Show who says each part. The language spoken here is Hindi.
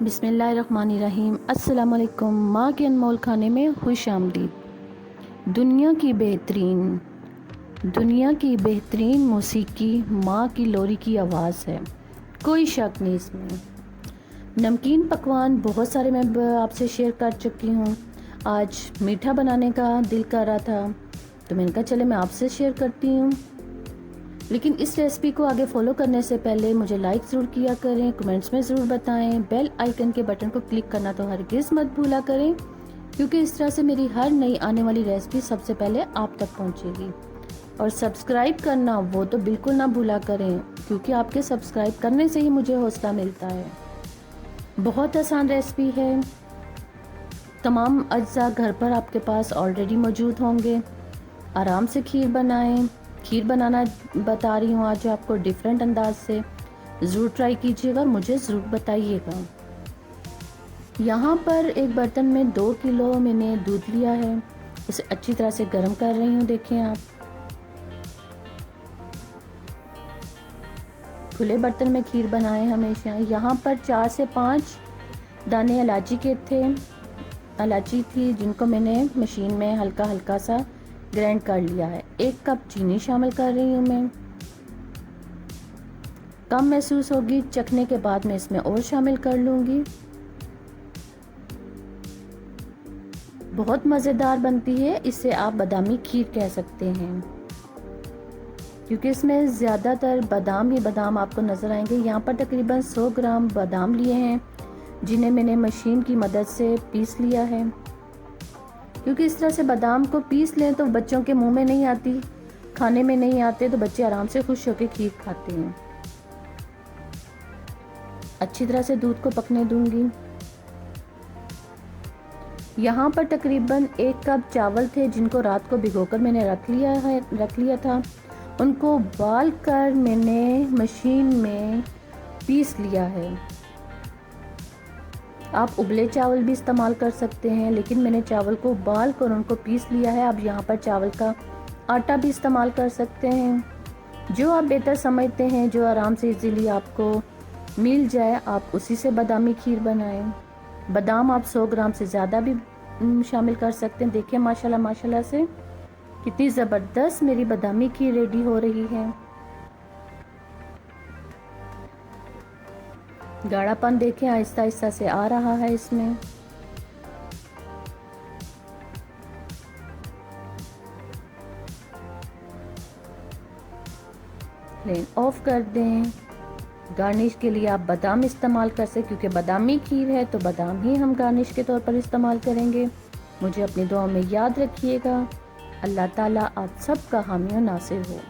Speaker 1: बिस्मिल्लाहिर्रहमानिर्रहीम। अस्सलाम वालेकुम। माँ के अनमोल खाने में खुश आमदीद। दुनिया की बेहतरीन मौसीकी माँ की लोरी की आवाज़ है, कोई शक नहीं इसमें। नमकीन पकवान बहुत सारे मैं आपसे शेयर कर चुकी हूँ। आज मीठा बनाने का दिल कर रहा था तो मैंने कहा चले मैं आपसे शेयर करती हूँ। लेकिन इस रेसिपी को आगे फॉलो करने से पहले मुझे लाइक ज़रूर किया करें, कमेंट्स में ज़रूर बताएं, बेल आइकन के बटन को क्लिक करना तो हरगिज़ मत भूला करें, क्योंकि इस तरह से मेरी हर नई आने वाली रेसिपी सबसे पहले आप तक पहुंचेगी। और सब्सक्राइब करना वो तो बिल्कुल ना भूला करें, क्योंकि आपके सब्सक्राइब करने से ही मुझे हौसला मिलता है। बहुत आसान रेसिपी है, तमाम अज्जा घर पर आपके पास ऑलरेडी मौजूद होंगे। आराम से खीर बनाएं। खीर बनाना बता रही हूँ आज आपको डिफरेंट अंदाज से, ज़रूर ट्राई कीजिएगा और मुझे ज़रूर बताइएगा। यहाँ पर एक बर्तन में 2 किलो मैंने दूध लिया है, इसे अच्छी तरह से गर्म कर रही हूँ। देखें आप, खुले बर्तन में खीर बनाएं हमेशा। यहाँ पर 4 से 5 दाने इलायची के थे, इलायची थी जिनको मैंने मशीन में हल्का हल्का सा ग्राइंड कर लिया है। 1 कप चीनी शामिल कर रही हूँ मैं। कम महसूस होगी चखने के बाद मैं इसमें और शामिल कर लूँगी। बहुत मज़ेदार बनती है, इसे आप बादामी खीर कह सकते हैं, क्योंकि इसमें ज़्यादातर बादाम ही बादाम आपको नज़र आएंगे। यहाँ पर तकरीबन 100 ग्राम बादाम लिए हैं, जिन्हें मैंने मशीन की मदद से पीस लिया है। क्योंकि इस तरह से बादाम को पीस लें तो बच्चों के मुंह में नहीं आती, खाने में नहीं आते, तो बच्चे आराम से खुश होकर खीर खाते हैं। अच्छी तरह से दूध को पकने दूंगी। यहाँ पर तकरीबन 1 कप चावल थे, जिनको रात को भिगोकर मैंने रख लिया था। उनको उबाल कर मैंने मशीन में पीस लिया है। आप उबले चावल भी इस्तेमाल कर सकते हैं, लेकिन मैंने चावल को उबाल कर उनको पीस लिया है। आप यहाँ पर चावल का आटा भी इस्तेमाल कर सकते हैं, जो आप बेहतर समझते हैं, जो आराम से इजीली आपको मिल जाए, आप उसी से बादामी खीर बनाएं। बादाम आप 100 ग्राम से ज़्यादा भी शामिल कर सकते हैं। देखिए माशाल्लाह माशाल्लाह से कितनी ज़बरदस्त मेरी बादामी खीर रेडी हो रही है। गाढ़ापन देखें आहिस्ता आहिस्ता से आ रहा है इसमें। फ्लेम ऑफ कर दें। गार्निश के लिए आप बादाम इस्तेमाल कर सकते, क्योंकि बादामी खीर है तो बादाम ही हम गार्निश के तौर पर इस्तेमाल करेंगे। मुझे अपनी दुआ में याद रखिएगा। अल्लाह ताला आप सबका हामी और नासिर हो।